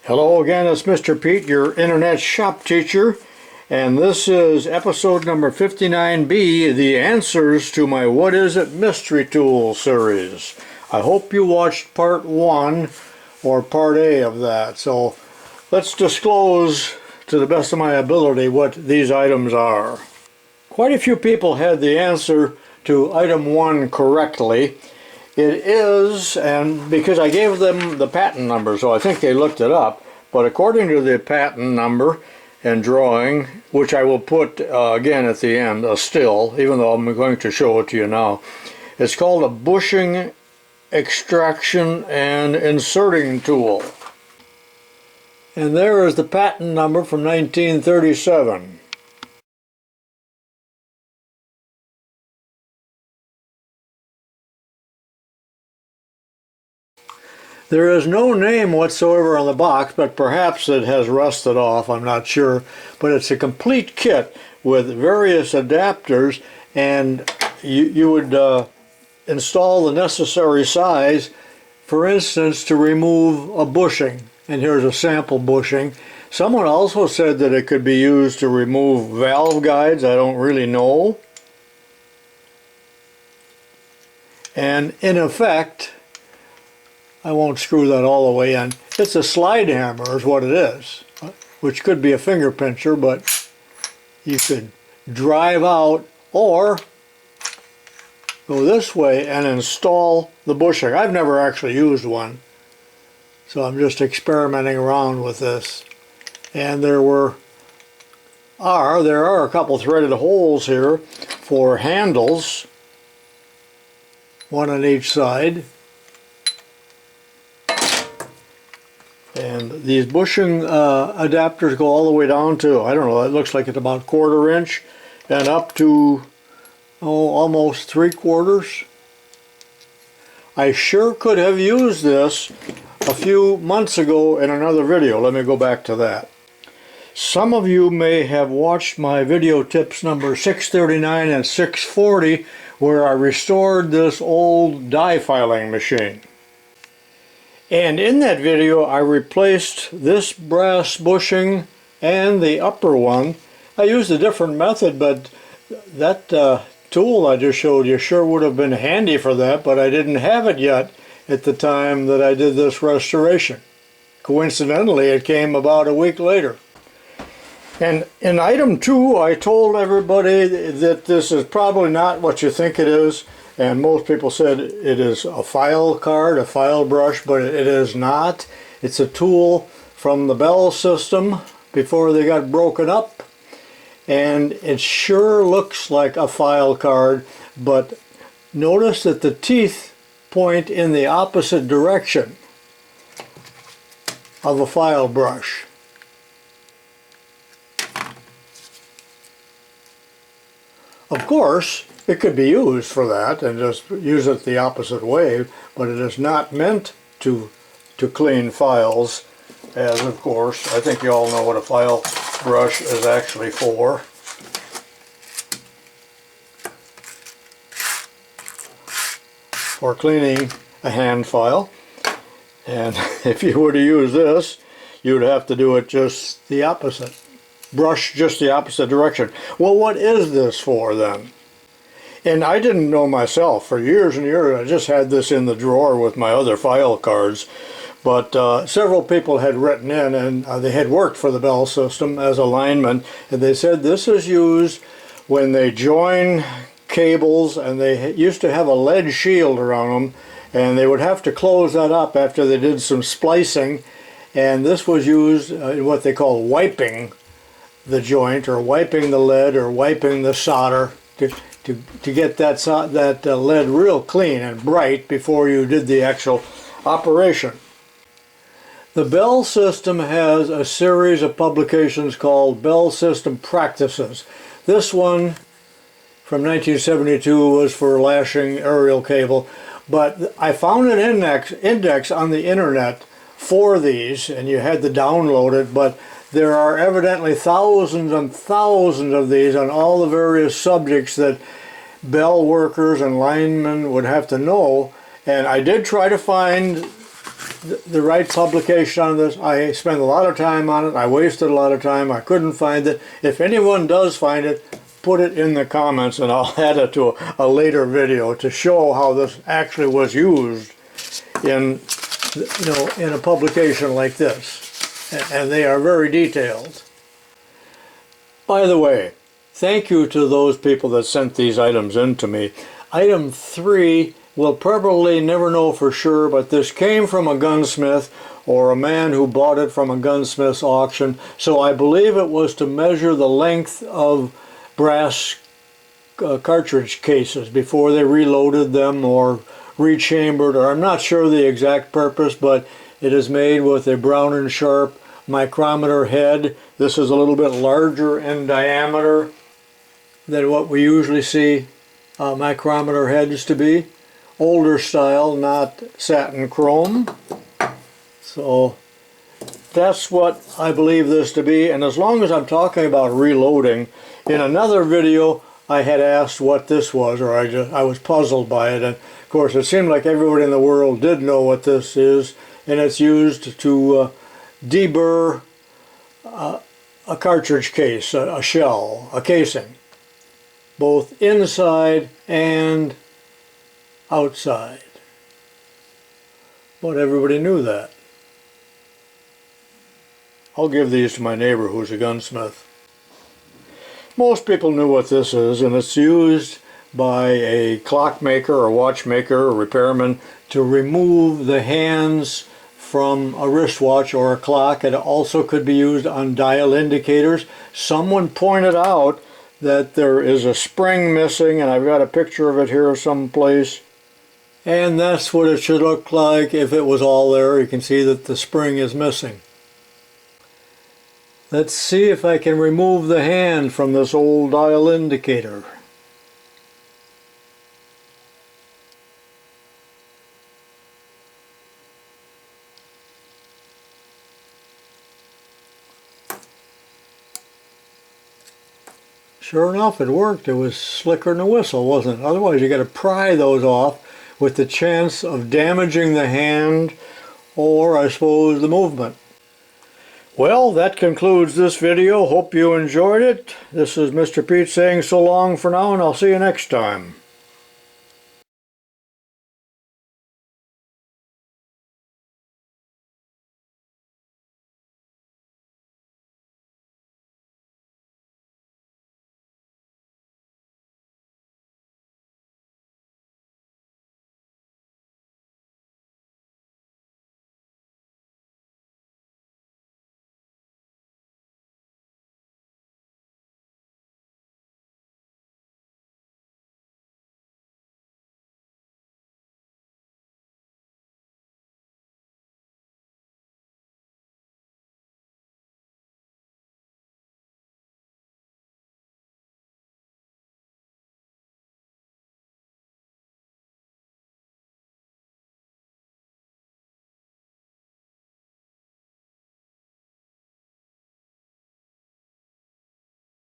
Hello again, it's Mr. Pete, your internet shop teacher, and this is episode number 59B, the answers to my What Is It Mystery Tool series. I hope you watched part 1 or part A of that, so let's disclose to the best of my ability what these items are. Quite a few people had the answer to item 1 correctly. It is, and because I gave them the patent number, so I think they looked it up, but according to the patent number and drawing, which I will put again at the end, a still, even though I'm going to show it to you now, it's called a bushing, extraction, and inserting tool. And there is the patent number from 1937. There is no name whatsoever on the box, but perhaps it has rusted off, I'm not sure. But it's a complete kit with various adapters, and you would install the necessary size, for instance, to remove a bushing. And here's a sample bushing. Someone also said that it could be used to remove valve guides. I don't really know. And in effect, I won't screw that all the way in. It's a slide hammer is what it is, which could be a finger pincher, but you could drive out or go this way and install the bushing. I've never actually used one, so I'm just experimenting around with this. And there are a couple threaded holes here for handles, one on each side. And these bushing adapters go all the way down to, I don't know, it looks like it's about 1/4 inch and up to almost 3/4. I sure could have used this a few months ago in another video. Let me go back to that. Some of you may have watched my video tips number 639 and 640 where I restored this old die filing machine. And in that video I replaced this brass bushing and the upper one. I used a different method, but that tool I just showed you sure would have been handy for that, but I didn't have it yet at the time that I did this restoration. Coincidentally, it came about a week later. And in item 2 I told everybody that this is probably not what you think it is. And most people said it is a file card, a file brush, but it is not. It's a tool from the Bell system before they got broken up. And it sure looks like a file card, but notice that the teeth point in the opposite direction of a file brush. Of course, it could be used for that and just use it the opposite way, but it is not meant to clean files, as of course, I think you all know what a file brush is actually for. For cleaning a hand file. And if you were to use this, you'd have to do it just the opposite. Brush just the opposite direction. Well, what is this for then? And I didn't know myself. For years and years I just had this in the drawer with my other file cards. But several people had written in, and they had worked for the Bell system as a lineman, and they said this is used when they join cables, and they used to have a lead shield around them, and they would have to close that up after they did some splicing, and this was used in what they call wiping the joint, or wiping the lead, or wiping the solder to get that lead real clean and bright before you did the actual operation. The Bell system has a series of publications called Bell System Practices. This one from 1972 was for lashing aerial cable, but I found an index on the internet for these, and you had to download it, but there are evidently thousands and thousands of these on all the various subjects that Bell workers and linemen would have to know. And I did try to find the right publication on this. I spent a lot of time on it. I wasted a lot of time. I couldn't find it. If anyone does find it, put it in the comments and I'll add it to a later video to show how this actually was used in, in a publication like this. And they are very detailed. By the way, thank you to those people that sent these items in to me. Item 3, we'll probably never know for sure, but this came from a gunsmith or a man who bought it from a gunsmith's auction. So I believe it was to measure the length of brass cartridge cases before they reloaded them or rechambered, or I'm not sure the exact purpose, but it is made with a Brown and Sharp micrometer head. This is a little bit larger in diameter than what we usually see micrometer heads to be. Older style, not satin chrome. So that's what I believe this to be. And as long as I'm talking about reloading, in another video I had asked what this was, or I was puzzled by it, and of course it seemed like everybody in the world did know what this is, and it's used to deburr a cartridge case, a shell, a casing, both inside and outside. But everybody knew that. I'll give these to my neighbor who's a gunsmith. Most people knew what this is, and it's used by a clockmaker or watchmaker or repairman to remove the hands from a wristwatch or a clock. It also could be used on dial indicators. Someone pointed out that there is a spring missing, and I've got a picture of it here someplace. And that's what it should look like if it was all there. You can see that the spring is missing. Let's see if I can remove the hand from this old dial indicator. Sure enough, it worked. It was slicker than a whistle, wasn't it? Otherwise, you got to pry those off with the chance of damaging the hand or, I suppose, the movement. Well, that concludes this video. Hope you enjoyed it. This is Mr. Pete saying so long for now, and I'll see you next time.